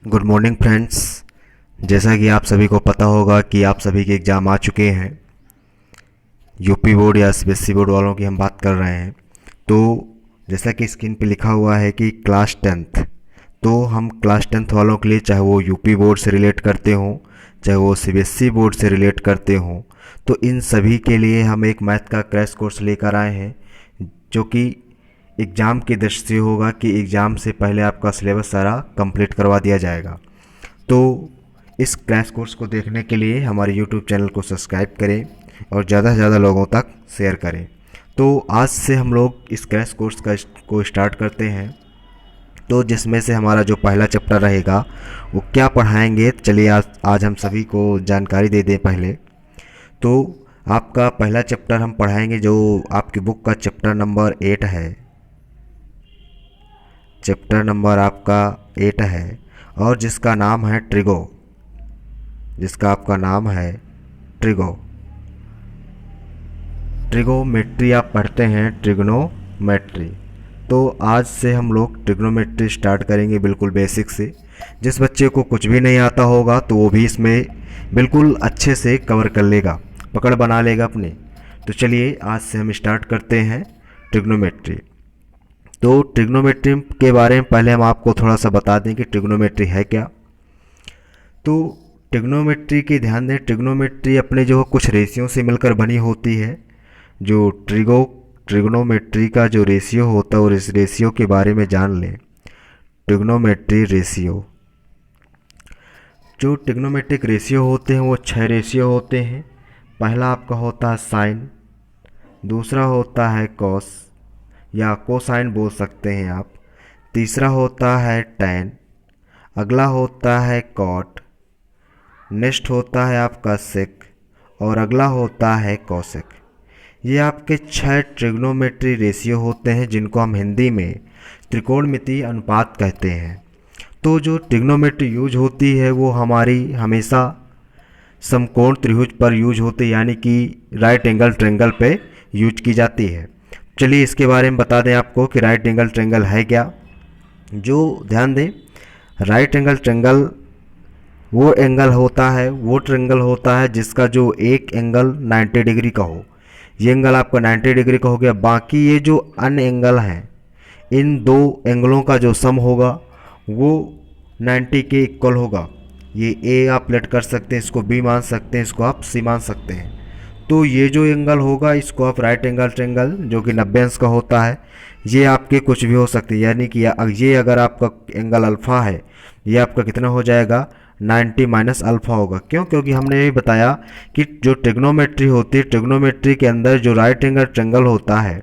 Good morning friends. जैसा कि आप सभी को पता होगा कि आप सभी के एग्ज़ाम आ चुके हैं। यूपी बोर्ड या सीबीएसई बोर्ड वालों की हम बात कर रहे हैं। तो जैसा कि स्क्रीन पे लिखा हुआ है कि क्लास टेंथ, तो हम क्लास टेंथ वालों के लिए, चाहे वो यूपी बोर्ड से रिलेट करते हों, चाहे वो सीबीएसई बोर्ड से रिलेट करते हों, तो इन सभी के लिए हम एक मैथ का क्रैश कोर्स लेकर आए हैं, जो कि एग्ज़ाम की दृष्टि से होगा कि एग्ज़ाम से पहले आपका सिलेबस सारा कंप्लीट करवा दिया जाएगा। तो इस क्रैश कोर्स को देखने के लिए हमारे यूट्यूब चैनल को सब्सक्राइब करें और ज़्यादा से ज़्यादा लोगों तक शेयर करें। तो आज से हम लोग इस क्रैश कोर्स को स्टार्ट करते हैं। तो जिसमें से हमारा जो पहला चैप्टर रहेगा वो क्या पढ़ाएंगे, चलिए आज हम सभी को जानकारी दे दें। पहले तो आपका पहला चैप्टर हम पढ़ाएंगे जो आपकी बुक का चैप्टर नंबर 8 है। चैप्टर नंबर आपका 8 है और जिसका नाम है ट्रिगो, जिसका आपका नाम है ट्रिगो। ट्रिगोमेट्री आप पढ़ते हैं, ट्रिग्नोमेट्री। तो आज से हम लोग ट्रिग्नोमेट्री स्टार्ट करेंगे बिल्कुल बेसिक से। जिस बच्चे को कुछ भी नहीं आता होगा तो वो भी इसमें बिल्कुल अच्छे से कवर कर लेगा, पकड़ बना लेगा अपने। तो चलिए आज से हम स्टार्ट करते हैं ट्रिग्नोमेट्री। तो ट्रिग्नोमेट्री के बारे में पहले हम आपको थोड़ा सा बता दें कि ट्रिग्नोमेट्री है क्या। तो ट्रिग्नोमेट्री की ध्यान दें, ट्रिग्नोमेट्री अपने जो कुछ रेशियो से मिलकर बनी होती है। जो ट्रिग्नोमेट्री का जो रेशियो होता है और इस रेशियो के बारे में जान लें। ट्रिग्नोमेट्री रेशियो, जो ट्रिग्नोमेट्रिक रेशियो होते हैं वो 6 रेशियो होते हैं। पहला आपका होता है साइन, दूसरा होता है कॉस या कोसाइन बोल सकते हैं आप, तीसरा होता है टैन, अगला होता है कॉट, नेक्स्ट होता है आपका सेक और अगला होता है कॉसेक। ये आपके 6 ट्रिग्नोमेट्री रेशियो होते हैं जिनको हम हिंदी में त्रिकोणमितीय अनुपात कहते हैं। तो जो ट्रिग्नोमेट्री यूज होती है वो हमारी हमेशा समकोण त्रिभुज पर यूज होती है, यानी कि राइट एंगल ट्रायंगल पे यूज की जाती है। चलिए इसके बारे में बता दें आपको कि राइट एंगल ट्रायंगल है क्या। जो ध्यान दें, राइट एंगल ट्रायंगल वो एंगल होता है, वो ट्रायंगल होता है जिसका जो एक एंगल 90 डिग्री का हो। ये एंगल आपका 90 डिग्री का हो गया। बाकी ये जो अन्य एंगल हैं, इन दो एंगलों का जो सम होगा वो 90 के इक्वल होगा। ये ए आप लेट कर सकते हैं, इसको बी मान सकते हैं, इसको आप सी मान सकते हैं। तो ये जो एंगल होगा इसको आप राइट एंगल ट्रायंगल, जो कि 90 अंश का होता है, ये आपके कुछ भी हो सकते हैं। यानी कि ये अगर आपका एंगल अल्फ़ा है, ये आपका कितना हो जाएगा, 90 माइनस अल्फ़ा होगा। क्यों? क्योंकि हमने ये बताया कि जो ट्रिग्नोमेट्री होती है, ट्रिग्नोमेट्री के अंदर जो राइट एंगल ट्रायंगल होता है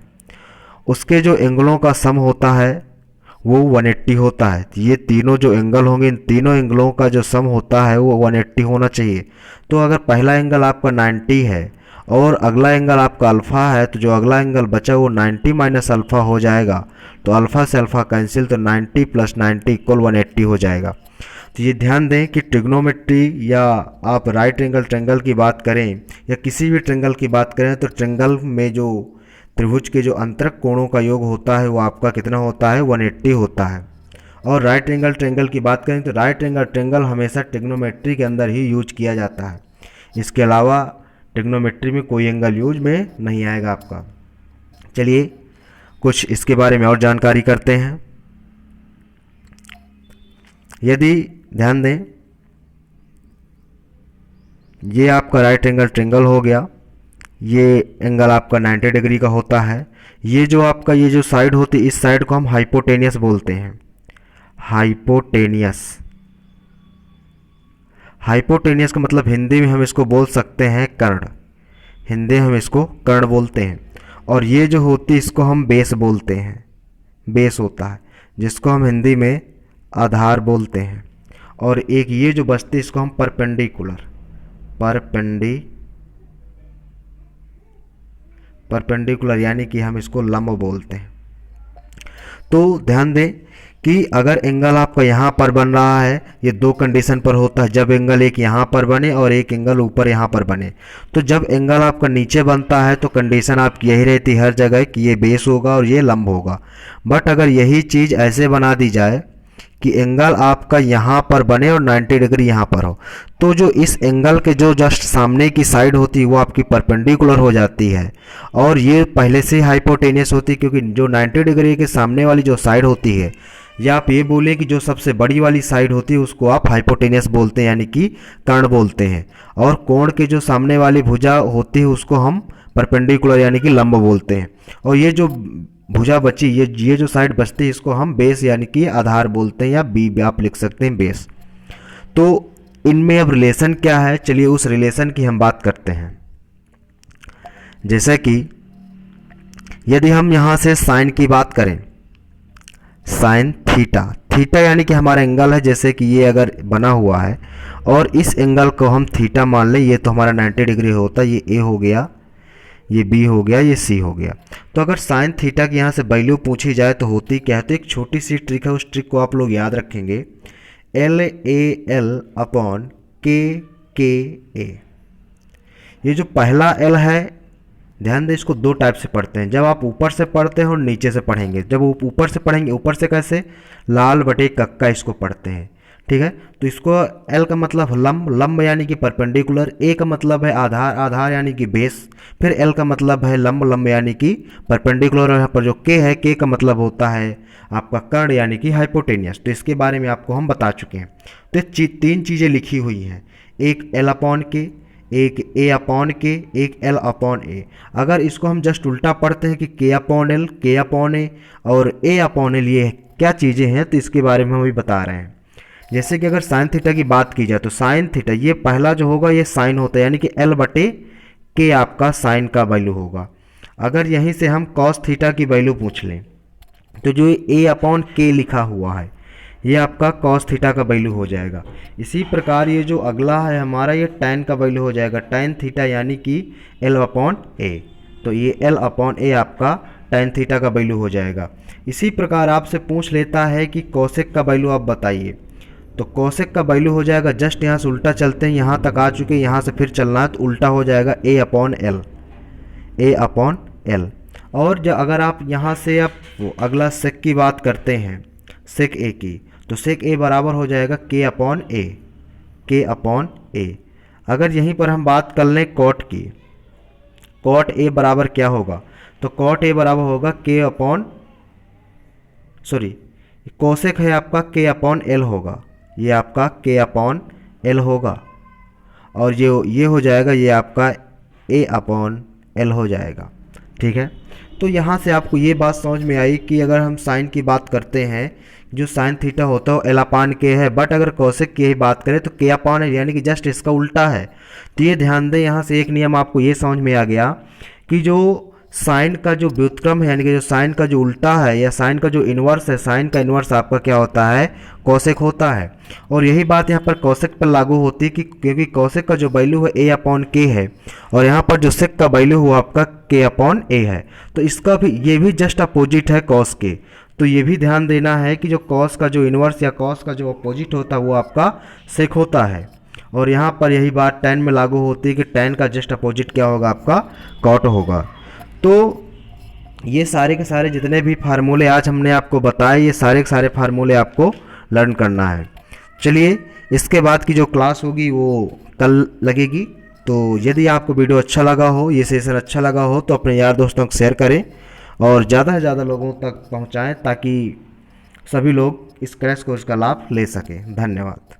उसके जो एंगलों का सम होता है वो 180 होता है। ये तीनों जो एंगल होंगे, इन तीनों एंगलों का जो सम होता है वो 180 होना चाहिए। तो अगर पहला एंगल आपका 90 है और अगला एंगल आपका अल्फ़ा है, तो जो अगला एंगल बचा वो 90 माइनस अल्फ़ा हो जाएगा। तो अल्फ़ा से अल्फ़ा कैंसिल, तो 90 प्लस 90 इक्वल 180 हो जाएगा। तो ये ध्यान दें कि ट्रिग्नोमेट्री या आप राइट एंगल ट्रायंगल की बात करें या किसी भी ट्रायंगल की बात करें, तो ट्रायंगल में जो त्रिभुज के जो अंतरक कोणों का योग होता है वो आपका कितना होता है, 180 होता है। और राइट एंगल ट्रायंगल की बात करें तो राइट एंगल ट्रायंगल हमेशा ट्रिग्नोमेट्री के अंदर ही यूज किया जाता है। इसके अलावा ट्रिग्नोमेट्री में कोई एंगल यूज में नहीं आएगा आपका। चलिए कुछ इसके बारे में और जानकारी करते हैं। यदि ध्यान दें, ये आपका राइट एंगल ट्रायंगल हो गया, ये एंगल आपका 90 डिग्री का होता है। ये जो आपका ये जो साइड होती है, इस साइड को हम हाइपोटेनियस बोलते हैं। हाइपोटेनियस, हाइपोटेनियस का मतलब हिंदी में हम इसको बोल सकते हैं कर्ण। हिंदी में हम इसको कर्ण बोलते हैं। और ये जो होती है इसको हम बेस बोलते हैं। बेस होता है जिसको हम हिंदी में आधार बोलते हैं। और एक ये जो बचती है इसको हम परपेंडिकुलर, परपेंडिकुलर यानी कि हम इसको लंब बोलते हैं। तो ध्यान दें कि अगर एंगल आपका यहाँ पर बन रहा है, ये दो कंडीशन पर होता है। जब एंगल एक यहाँ पर बने और एक एंगल ऊपर यहाँ पर बने। तो जब एंगल आपका नीचे बनता है तो कंडीशन आपकी यही रहती है हर जगह कि ये बेस होगा और ये लंब होगा। बट अगर यही चीज़ ऐसे बना दी जाए कि एंगल आपका यहाँ पर बने और 90 डिग्री यहाँ पर हो, तो जो इस एंगल के जो जस्ट सामने की साइड होती है वो आपकी परपेंडिकुलर हो जाती है और ये पहले से हाइपोटेनियस होती है, क्योंकि जो 90 डिग्री के सामने वाली जो साइड होती है, या आप ये बोले कि जो सबसे बड़ी वाली साइड होती है उसको आप हाइपोटेनियस बोलते हैं, यानी कि कर्ण बोलते हैं, और कोण के जो सामने वाली भुजा होती है उसको हम परपेंडिकुलर यानी कि लंब बोलते हैं। और ये जो भुजा बची, ये जो साइड बचती है इसको हम बेस यानी कि आधार बोलते हैं, या बी आप लिख सकते हैं बेस। तो इनमें अब रिलेशन क्या है, चलिए उस रिलेशन की हम बात करते हैं। जैसे कि यदि हम यहाँ से साइन की बात करें, साइन थीटा, थीटा यानी कि हमारा एंगल है, जैसे कि ये अगर बना हुआ है और इस एंगल को हम थीटा मान लें, ये तो हमारा 90 डिग्री होता है, ये ए हो गया, ये बी हो गया, ये सी हो गया। तो अगर साइन थीटा की यहाँ से वैल्यू पूछी जाए तो होती क्या है, तो एक छोटी सी ट्रिक है, उस ट्रिक को आप लोग याद रखेंगे, एल ए एल अपॉन के ए। ये जो पहला एल है, ध्यान दें इसको दो टाइप से पढ़ते हैं, जब आप ऊपर से पढ़ते हैं और नीचे से पढ़ेंगे। जब ऊपर से पढ़ेंगे, ऊपर से कैसे, लाल बटे कक्का इसको पढ़ते हैं, ठीक है। तो इसको एल का मतलब लंब, लंब यानी कि परपेंडिकुलर, ए का मतलब है आधार, आधार यानी कि बेस, फिर एल का मतलब है लंब, लंब यानी कि परपेंडिकुलर। यहाँ पर जो के है, के का मतलब होता है आपका कर्ण यानी कि हाइपोटेनियस। तो इसके बारे में आपको हम बता चुके हैं। तो तीन चीज़ें लिखी हुई हैं, एक एल अपॉन के, एक ए अपॉन के, एक एल अपॉन ए। अगर इसको हम जस्ट उल्टा पढ़ते हैं कि के अपॉन एल, के अपॉन ए और ए अपॉन एल, ये क्या चीज़ें हैं, तो इसके बारे में हम अभी बता रहे हैं। जैसे कि अगर साइन थीटा की बात की जाए तो साइन थीटा, ये पहला जो होगा ये साइन होता है, यानी कि एल बटे के आपका साइन का वैल्यू होगा। अगर यहीं से हम कॉस थीटा की वैल्यू पूछ लें तो जो ए अपॉन के लिखा हुआ है ये आपका कॉस थीटा का वैल्यू हो जाएगा। इसी प्रकार ये जो अगला है हमारा, ये टैन का वैल्यू हो जाएगा, टैन थीटा यानी कि एल अपॉन ए। तो ये एल अपॉन ए आपका टैन थीटा का वैल्यू हो जाएगा। इसी प्रकार आपसे पूछ लेता है कि कोसेक का वैल्यू आप बताइए, तो कोसेक का वैल्यू हो जाएगा, जस्ट यहाँ से उल्टा चलते हैं, यहाँ तक आ चुके हैं, यहाँ से फिर चलना है तो उल्टा हो जाएगा ए अपॉन एल, ए अपॉन एल। और जब अगर आप यहाँ से आप वो अगला सेक की बात करते हैं, सेक ए की, तो सेक ए बराबर हो जाएगा के अपॉन ए, के अपॉन ए। अगर यहीं पर हम बात कर लें कॉट की, कॉट ए बराबर क्या होगा, तो कॉट ए बराबर होगा के अपॉन, सॉरी कोसेक है आपका के अपॉन एल होगा, ये आपका के अपॉन एल होगा, और ये हो जाएगा, ये आपका ए अपॉन एल हो जाएगा, ठीक है। तो यहाँ से आपको ये बात समझ में आई कि अगर हम साइन की बात करते हैं, जो साइन थीटा होता है वो एल अपान के है, बट अगर कोसेक की ही बात करें तो के अपान है, यानी कि जस्ट इसका उल्टा है। तो ये ध्यान दें, यहाँ से एक नियम आपको ये समझ में आ गया कि जो साइन का जो व्युत्क्रम है, यानी कि जो साइन का जो उल्टा है या साइन का जो इन्वर्स है, साइन का इन्वर्स आपका क्या होता है, कोसेक होता है। और यही बात यहाँ पर कोसेक पर लागू होती है कि क्योंकि कोसेक का जो वैल्यू है ए अपॉन के है, और यहाँ पर जो सेक का वैल्यू हुआ आपका के अपॉन ए है, तो इसका भी ये भी जस्ट अपोजिट है कॉस के। तो ये भी ध्यान देना है कि जो कॉस का जो इन्वर्स या कॉस का जो अपोजिट होता है वो आपका सेक होता है। और यहाँ पर यही बात टैन में लागू होती है कि टैन का जस्ट अपोजिट क्या होगा, आपका कॉट होगा। तो ये सारे के सारे जितने भी फार्मूले आज हमने आपको बताए, ये सारे के सारे फार्मूले आपको लर्न करना है। चलिए इसके बाद की जो क्लास होगी वो कल लगेगी। तो यदि आपको वीडियो अच्छा लगा हो, ये सेशन अच्छा लगा हो, तो अपने यार दोस्तों को शेयर करें और ज़्यादा से ज़्यादा लोगों तक पहुंचाएं ताकि सभी लोग इस क्रैश कोर्स का लाभ ले सकें। धन्यवाद।